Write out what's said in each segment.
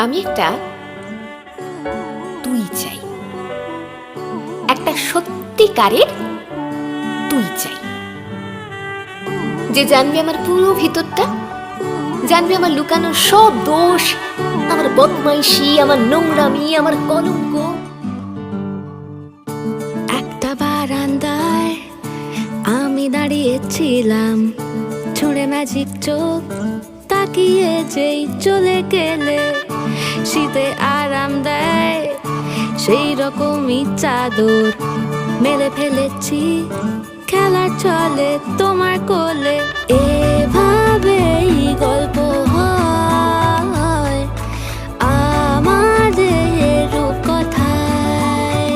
আমি একটা তুই চাই, একটা সত্যিকারের তুই চাই, যে জানবে আমার পুরো ভিতরটা, জানবে আমার লুকানো সব দোষ, আমার বদমাইশি, আমার নোংরামি, আমার কলঙ্ক। একটা বারান্দায় আমি দাঁড়িয়েছিলাম, ছুঁড়ে ম্যাজিক চোখ তাকিয়ে যেই চলে গেলে, শীতে আরাম দেয় সেই রকমই চাদর মেলে ফেলেছি, খেলা চলে তোমার কোলে। এভাবেই গল্প হয় আমাদের রূপকথায়,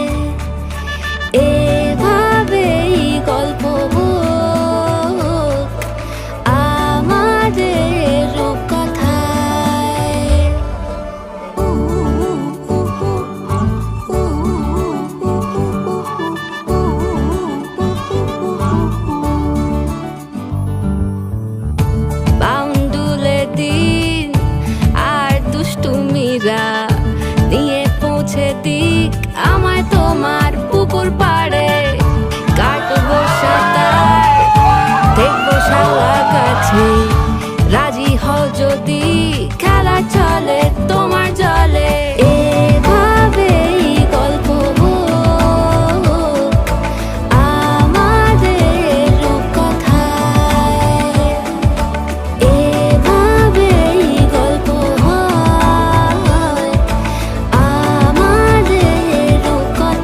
এভাবেই গল্প হোক আমাদের রূপকথায়। বাউন্ডুলে দিন আর দুষ্টুমিরা নিয়ে পৌঁছে দিক আমায় তোমার পুকুর পাড়ে, কাটবো সাঁতার দেখবো শালা গাছে, রাজি হও যদি খেলা চলে তোমার জলে। এভাবেই গল্প হোক আমাদের রূপকথায়, এভাবেই গল্প হয় আমাদের রূপকথায়।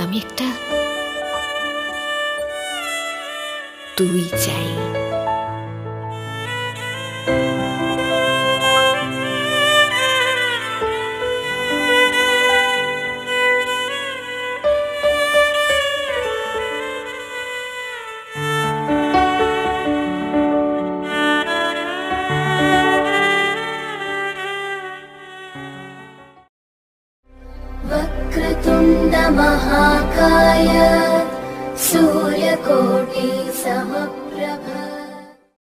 আমি একটা তুই চাই। वक्रतुण्ड महाकाय सूर्यकोटि समप्रभ।